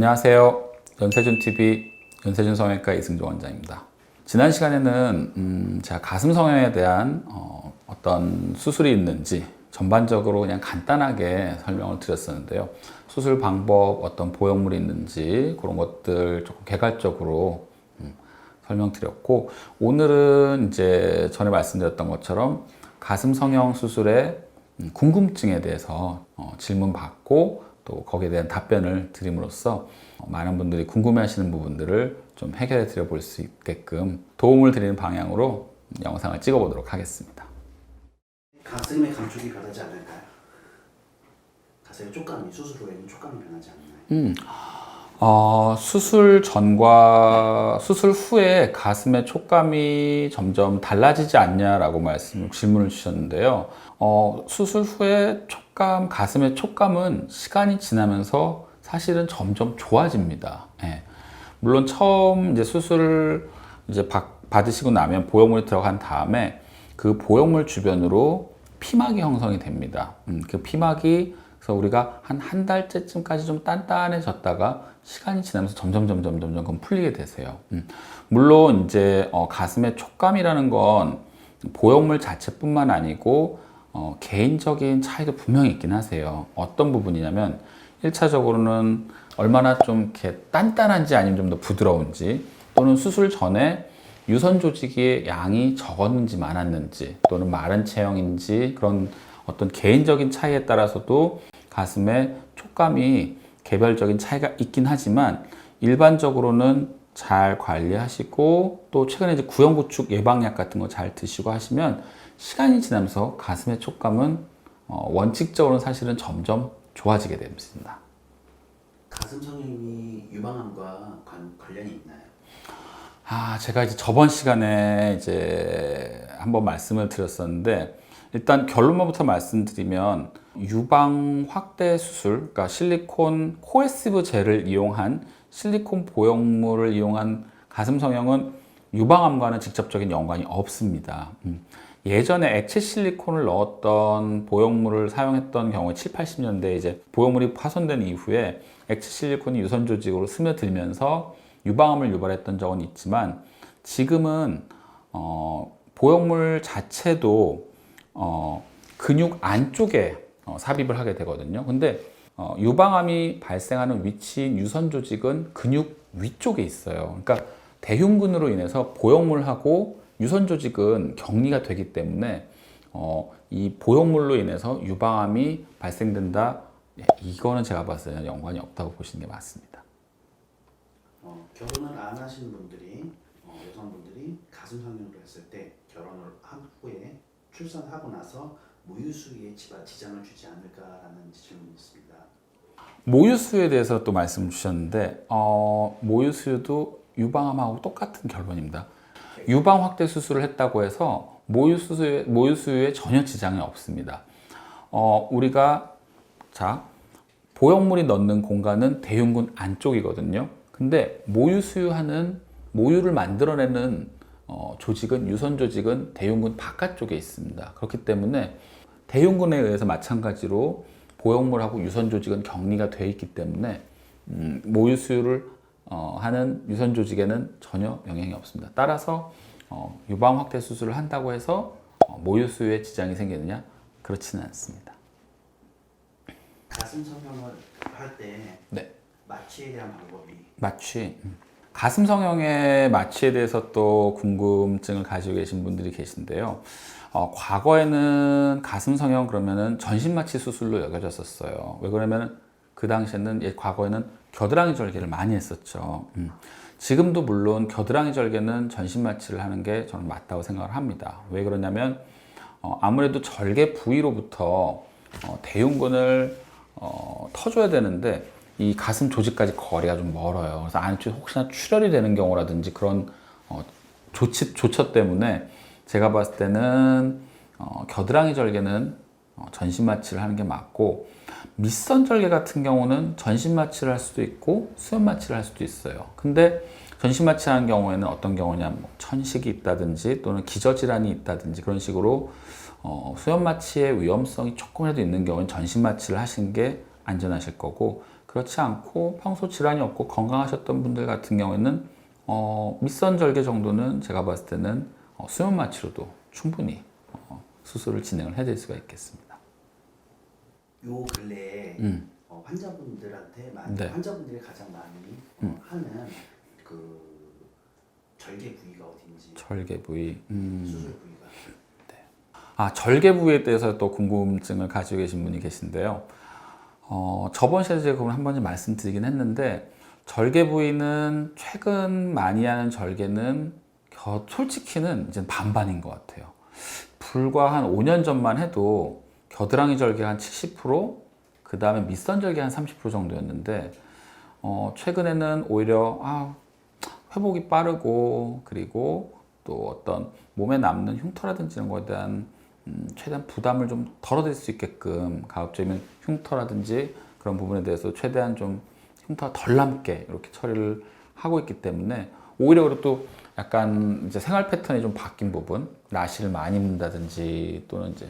안녕하세요. 연세준TV 연세준 성형외과 이승조 원장입니다. 지난 시간에는 제가 가슴 성형에 대한 어떤 수술이 있는지 전반적으로 그냥 간단하게 설명을 드렸었는데요. 수술 방법, 어떤 보형물이 있는지 그런 것들 조금 개괄적으로 설명드렸고, 오늘은 이제 전에 말씀드렸던 것처럼 가슴 성형 수술의 궁금증에 대해서 질문 받고 또 거기에 대한 답변을 드림으로써 많은 분들이 궁금해하시는 부분들을 좀 해결해 드려 볼 수 있게끔 도움을 드리는 방향으로 영상을 찍어 보도록 하겠습니다. 가슴의 감촉이 변하지 않을까요? 가슴의 촉감이 수술 후에는 촉감이 변하지 않나요? 수술 전과 수술 후에 가슴의 촉감이 점점 달라지지 않냐라고 질문을 주셨는데요. 수술 후에 가슴의 촉감은 시간이 지나면서 사실은 점점 좋아집니다. 예. 물론 처음 이제 수술을 이제 받으시고 나면 보형물이 들어간 다음에 그 보형물 주변으로 피막이 형성이 됩니다. 그 피막이 그래서 우리가 한 달째쯤까지 좀 단단해졌다가 시간이 지나면서 점점 풀리게 되세요. 물론 이제 가슴의 촉감이라는 건 보형물 자체뿐만 아니고 개인적인 차이도 분명히 있긴 하세요. 어떤 부분이냐면 1차적으로는 얼마나 좀 이렇게 단단한지 아니면 좀 더 부드러운지, 또는 수술 전에 유선 조직의 양이 적었는지 많았는지, 또는 마른 체형인지, 그런 어떤 개인적인 차이에 따라서도 가슴의 촉감이 개별적인 차이가 있긴 하지만 일반적으로는 잘 관리하시고 또 최근에 이제 구연구축 예방약 같은 거 잘 드시고 하시면 시간이 지나면서 가슴의 촉감은 원칙적으로는 사실은 점점 좋아지게 됩니다. 가슴 성형이 유방암과 관련이 있나요? 제가 이제 저번 시간에 이제 한번 말씀을 드렸었는데, 일단 결론부터 말씀드리면 유방 확대 수술, 그러니까 실리콘 코에시브 젤을 이용한 실리콘 보형물을 이용한 가슴 성형은 유방암과는 직접적인 연관이 없습니다. 예전에 액체 실리콘을 넣었던 보형물을 사용했던 경우에 7, 80년대에 이제 보형물이 파손된 이후에 액체 실리콘이 유선 조직으로 스며들면서 유방암을 유발했던 적은 있지만, 지금은 보형물 자체도 근육 안쪽에 삽입을 하게 되거든요. 근데 유방암이 발생하는 위치인 유선 조직은 근육 위쪽에 있어요. 그러니까 대흉근으로 인해서 보형물하고 유선 조직은 격리가 되기 때문에 이 보형물로 인해서 유방암이 발생된다, 이거는 제가 봤을 때는 연관이 없다고 보시는 게 맞습니다. 결혼을 안 하신 분들이, 여성분들이 가슴 성형을 했을 때 결혼을 한 후에 출산하고 나서 모유수유에 지장을 주지 않을까라는 질문이 있습니다. 모유수유에 대해서 또 말씀 주셨는데, 모유수유도 유방암하고 똑같은 결론입니다. 유방 확대 수술을 했다고 해서 모유수유에 전혀 지장이 없습니다. 우리가 보형물이 넣는 공간은 대흉근 안쪽이거든요. 근데 모유를 만들어내는 조직은, 유선 조직은 대흉근 바깥쪽에 있습니다. 그렇기 때문에 대흉근에 의해서 마찬가지로 보형물하고 유선 조직은 격리가 되어 있기 때문에 모유수유를 하는 유선 조직에는 전혀 영향이 없습니다. 따라서 유방 확대 수술을 한다고 해서 모유수유에 지장이 생기느냐? 그렇지는 않습니다. 가슴 성형을 할 때 네. 마취에 대한 방법이 마취. 가슴 성형의 마취에 대해서 또 궁금증을 가지고 계신 분들이 계신데요. 과거에는 가슴 성형 그러면은 전신 마취 수술로 여겨졌었어요. 왜 그러냐면 그 당시에는, 과거에는 겨드랑이 절개를 많이 했었죠. 지금도 물론 겨드랑이 절개는 전신 마취를 하는 게 저는 맞다고 생각을 합니다. 왜 그러냐면 아무래도 절개 부위로부터 대흉근을 터줘야 되는데 이 가슴 조직까지 거리가 좀 멀어요. 그래서 안쪽에 혹시나 출혈이 되는 경우라든지 그런 조처 때문에 제가 봤을 때는 겨드랑이 절개는 전신 마취를 하는 게 맞고, 밑선 절개 같은 경우는 전신 마취를 할 수도 있고 수연 마취를 할 수도 있어요. 근데 전신 마취하는 경우에는 어떤 경우냐, 천식이 있다든지 또는 기저질환이 있다든지 그런 식으로 수연 마취의 위험성이 조금이라도 있는 경우는 전신 마취를 하시는 게 안전하실 거고, 그렇지 않고 평소 질환이 없고 건강하셨던 분들 같은 경우에는 밑선절개 정도는 제가 봤을 때는 수면 마취로도 충분히 수술을 진행을 해드릴 수가 있겠습니다. 요 근래에 환자분들한테 네. 환자분들이 가장 많이 하는 그 절개 부위가 어딘지 절개 부위. 수술 부위가 절개 부위에 대해서 또 궁금증을 가지고 계신 분이 계신데요. 저번 시간에 제가 한 번 말씀드리긴 했는데, 절개 부위는 최근 많이 하는 절개는 솔직히는 이제 반반인 것 같아요. 불과 한 5년 전만 해도 겨드랑이 절개가 한 70%, 그 다음에 밑선 절개 한 30% 정도였는데, 최근에는 오히려 회복이 빠르고, 그리고 또 어떤 몸에 남는 흉터라든지 이런 거에 대한 최대한 부담을 좀 덜어드릴 수 있게끔, 가급적이면 흉터라든지 그런 부분에 대해서 최대한 좀 흉터가 덜 남게 이렇게 처리를 하고 있기 때문에, 오히려 그리고 또 약간 이제 생활 패턴이 좀 바뀐 부분, 나시를 많이 입는다든지 또는 이제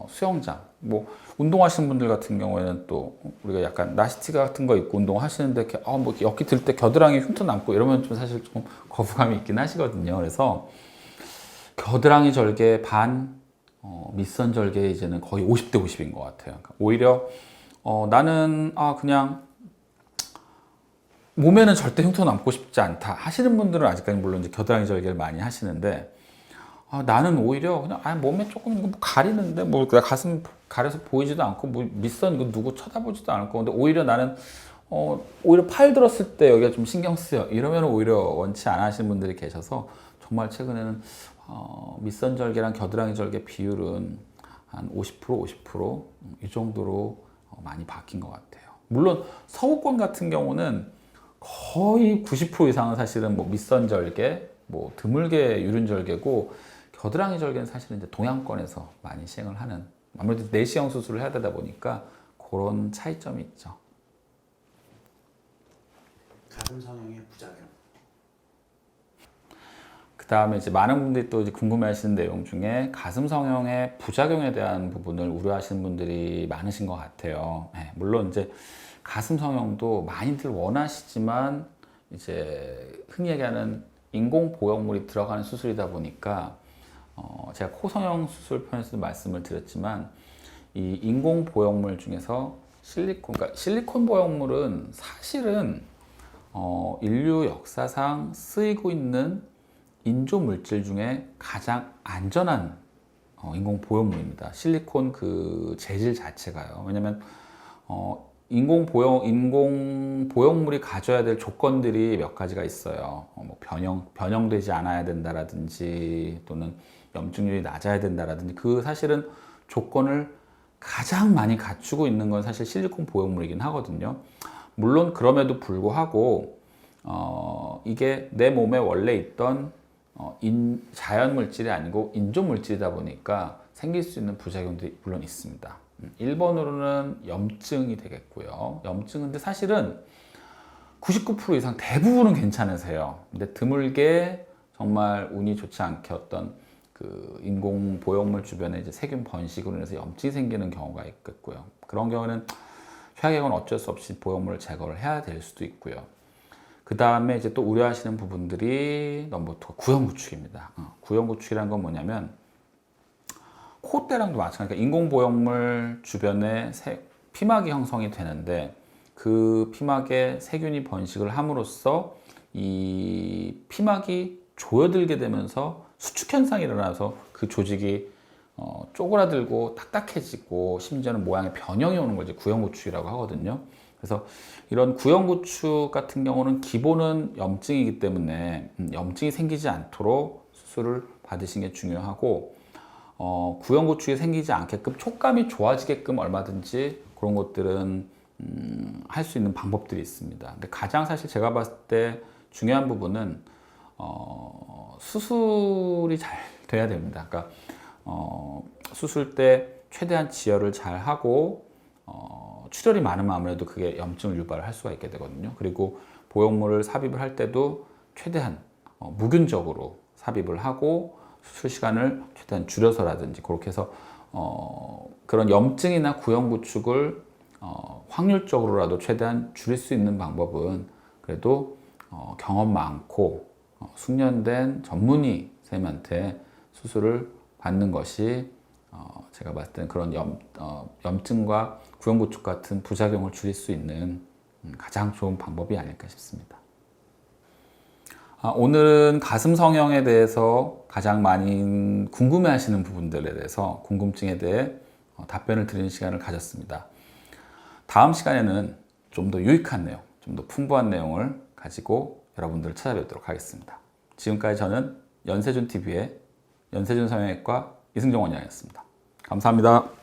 수영장, 뭐 운동하시는 분들 같은 경우에는 또 우리가 약간 나시티 같은 거 입고 운동하시는데 이렇게 뭐 엮기 들 때 겨드랑이 흉터 남고 이러면 좀 사실 좀 거부감이 있긴 하시거든요. 그래서 겨드랑이 절개 반, 밑선 절개 이제는 거의 50대 50인 것 같아요. 그러니까 오히려 나는 그냥 몸에는 절대 흉터 남고 싶지 않다 하시는 분들은 아직까지 물론 이제 겨드랑이 절개를 많이 하시는데, 나는 오히려 그냥 몸에 조금 이거 뭐 가리는데 뭐 가슴 가려서 보이지도 않고 뭐 밑선 이거 누구 쳐다보지도 않을 건데, 오히려 나는 오히려 팔 들었을 때 여기가 좀 신경 쓰여 이러면 오히려 원치 않아 하시는 분들이 계셔서, 정말 최근에는 밑선 절개랑 겨드랑이 절개 비율은 한 50% 50%이 정도로 많이 바뀐 것 같아요. 물론 서구권 같은 경우는 거의 90% 이상은 사실은 뭐 밑선 절개, 뭐 드물게 유륜 절개고, 겨드랑이 절개는 사실은 이제 동양권에서 많이 시행을 하는, 아무래도 내시경 수술을 해야 되다 보니까 그런 차이점이 있죠. 가슴 성형의 부작용. 그 다음에 이제 많은 분들이 또 이제 궁금해하시는 내용 중에 가슴 성형의 부작용에 대한 부분을 우려하시는 분들이 많으신 것 같아요. 네, 물론 이제 가슴 성형도 많이들 원하시지만 이제 흔히 얘기하는 인공 보형물이 들어가는 수술이다 보니까, 제가 코 성형 수술 편에서도 말씀을 드렸지만, 이 인공 보형물 중에서 그러니까 실리콘 보형물은 사실은 인류 역사상 쓰이고 있는 인조 물질 중에 가장 안전한 인공 보형물입니다. 실리콘 그 재질 자체가요. 왜냐면 인공 보형물이 가져야 될 조건들이 몇 가지가 있어요. 뭐 변형되지 않아야 된다라든지, 또는 염증률이 낮아야 된다라든지, 그 사실은 조건을 가장 많이 갖추고 있는 건 사실 실리콘 보형물이긴 하거든요. 물론 그럼에도 불구하고 이게 내 몸에 원래 있던 자연 물질이 아니고 인조 물질이다 보니까 생길 수 있는 부작용들이 물론 있습니다. 1번으로는 염증이 되겠고요. 염증은 근데 사실은 99% 이상 대부분은 괜찮으세요. 근데 드물게 정말 운이 좋지 않게 어떤 그 인공 보형물 주변에 이제 세균 번식으로 인해서 염증이 생기는 경우가 있겠고요. 그런 경우는 최악의 어쩔 수 없이 보형물을 제거를 해야 될 수도 있고요. 그 다음에 이제 또 우려하시는 부분들이 넘버 2가 구형구축입니다. 구형구축이라는 건 뭐냐면, 콧대랑도 마찬가지니까 인공 보형물 주변에 피막이 형성이 되는데, 그 피막에 세균이 번식을 함으로써 이 피막이 조여들게 되면서 수축 현상이 일어나서 그 조직이 쪼그라들고 딱딱해지고 심지어는 모양의 변형이 오는 걸 이제 구형구축이라고 하거든요. 그래서 이런 구형구축 같은 경우는 기본은 염증이기 때문에 염증이 생기지 않도록 수술을 받으시는 게 중요하고, 구형구축이 생기지 않게끔 촉감이 좋아지게끔 얼마든지 그런 것들은 할 수 있는 방법들이 있습니다. 근데 가장 사실 제가 봤을 때 중요한 부분은 수술이 잘 돼야 됩니다. 그러니까 수술 때 최대한 지혈을 잘 하고, 출혈이 많으면 아무래도 그게 염증을 유발할 수가 있게 되거든요. 그리고 보형물을 삽입을 할 때도 최대한 무균적으로 삽입을 하고, 수술 시간을 최대한 줄여서라든지 그렇게 해서 그런 염증이나 구형구축을 확률적으로라도 최대한 줄일 수 있는 방법은 그래도 경험 많고 숙련된 전문의 선생님한테 수술을 받는 것이 제가 봤을 때는 그런 염증과 구연구축 같은 부작용을 줄일 수 있는 가장 좋은 방법이 아닐까 싶습니다. 오늘은 가슴 성형에 대해서 가장 많이 궁금해하시는 부분들에 대해서 궁금증에 대해 답변을 드리는 시간을 가졌습니다. 다음 시간에는 좀 더 유익한 내용, 좀 더 풍부한 내용을 가지고 여러분들을 찾아뵙도록 하겠습니다. 지금까지 저는 연세준TV의 연세준 성형외과 이승종 원장이었습니다. 감사합니다.